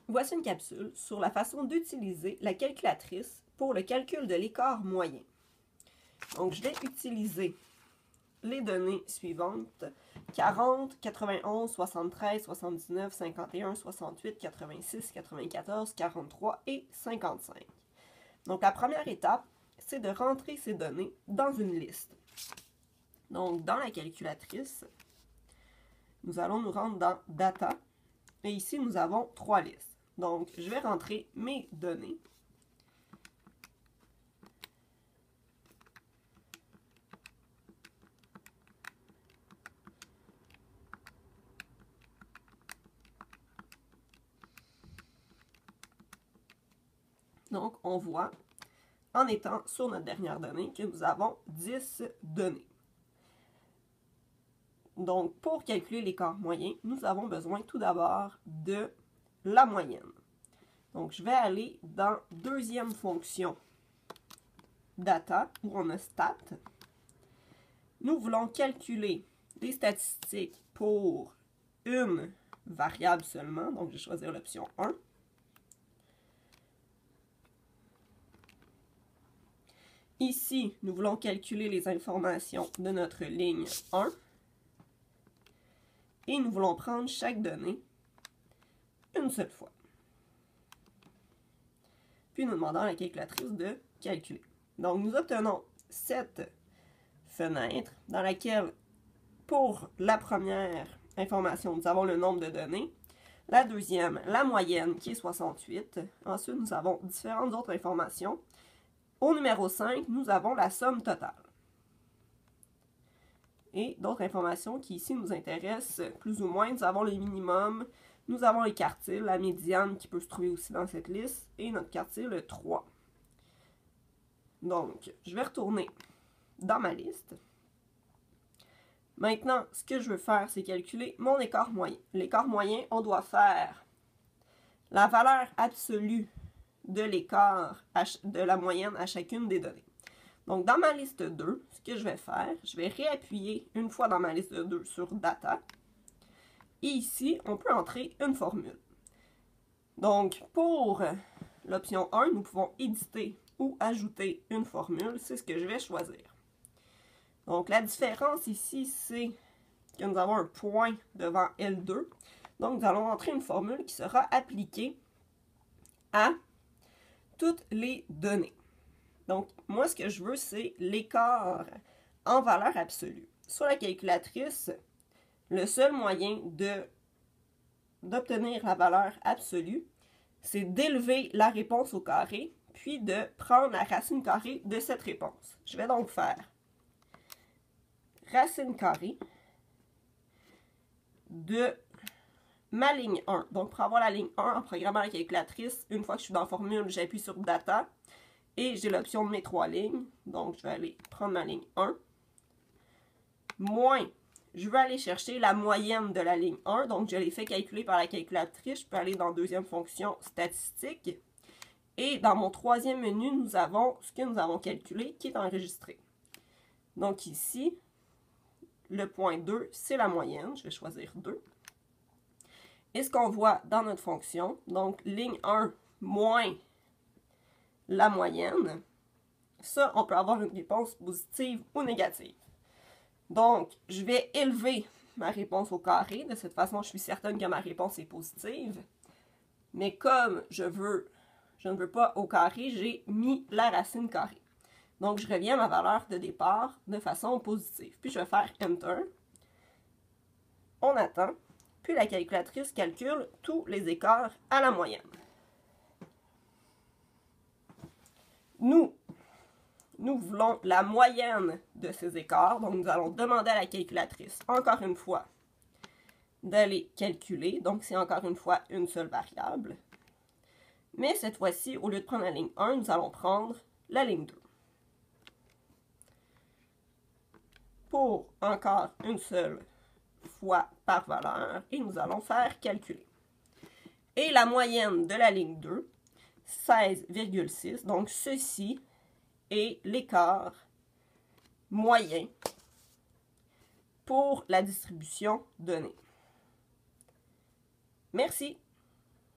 Voici une capsule sur la façon d'utiliser la calculatrice pour le calcul de l'écart moyen. Donc, je vais utiliser les données suivantes: 40, 91, 73, 79, 51, 68, 86, 94, 43 et 55. Donc, la première étape, c'est de rentrer ces données dans une liste. Donc, dans la calculatrice, nous allons nous rendre dans « Data » et ici, nous avons 3 listes. Donc, je vais rentrer mes données. Donc, on voit, en étant sur notre dernière donnée, que nous avons 10 données. Donc, pour calculer l'écart moyen, nous avons besoin tout d'abord de la moyenne. Donc, je vais aller dans deuxième fonction data, où on a stat. Nous voulons calculer les statistiques pour une variable seulement. Donc, je vais choisir l'option 1. Ici, nous voulons calculer les informations de notre ligne 1. Et nous voulons prendre chaque donnée une seule fois. Puis nous demandons à la calculatrice de calculer. Donc, nous obtenons cette fenêtre dans laquelle, pour la première information, nous avons le nombre de données. La deuxième, la moyenne, qui est 68. Ensuite, nous avons différentes autres informations. Au numéro 5, nous avons la somme totale. Et d'autres informations qui ici nous intéressent plus ou moins. Nous avons le minimum, nous avons les quartiles, la médiane qui peut se trouver aussi dans cette liste, et notre quartile 3. Donc, je vais retourner dans ma liste. Maintenant, ce que je veux faire, c'est calculer mon écart moyen. L'écart moyen, on doit faire la valeur absolue de l'écart de la moyenne à chacune des données. Donc, dans ma liste 2, ce que je vais faire, je vais réappuyer une fois dans ma liste 2 sur Data. Et ici, on peut entrer une formule. Donc, pour l'option 1, nous pouvons éditer ou ajouter une formule. C'est ce que je vais choisir. Donc, la différence ici, c'est que nous avons un point devant L2. Donc, nous allons entrer une formule qui sera appliquée à toutes les données. Donc, moi, ce que je veux, c'est l'écart en valeur absolue. Sur la calculatrice, le seul moyen d'obtenir la valeur absolue, c'est d'élever la réponse au carré, puis de prendre la racine carrée de cette réponse. Je vais donc faire racine carrée de ma ligne 1. Donc, pour avoir la ligne 1 en programmant la calculatrice, une fois que je suis dans la formule, j'appuie sur Data. Et j'ai l'option de mes 3 lignes. Donc, je vais aller prendre ma ligne 1. Moins, je vais aller chercher la moyenne de la ligne 1. Donc, je l'ai fait calculer par la calculatrice. Je peux aller dans deuxième fonction statistique. Et dans mon troisième menu, nous avons ce que nous avons calculé qui est enregistré. Donc, ici, le point 2, c'est la moyenne. Je vais choisir 2. Et ce qu'on voit dans notre fonction, donc ligne 1 moins la moyenne, ça, on peut avoir une réponse positive ou négative. Donc, je vais élever ma réponse au carré. De cette façon, je suis certaine que ma réponse est positive. Mais comme je ne veux pas au carré, j'ai mis la racine carrée. Donc, je reviens à ma valeur de départ de façon positive. Puis, je vais faire Enter. On attend. Puis, la calculatrice calcule tous les écarts à la moyenne. Nous voulons la moyenne de ces écarts. Donc, nous allons demander à la calculatrice, encore une fois, d'aller calculer. Donc, c'est encore une fois une seule variable. Mais cette fois-ci, au lieu de prendre la ligne 1, nous allons prendre la ligne 2. Pour encore une seule fois par valeur. Et nous allons faire calculer. Et la moyenne de la ligne 2, 16,6. Donc, ceci est l'écart moyen pour la distribution donnée. Merci.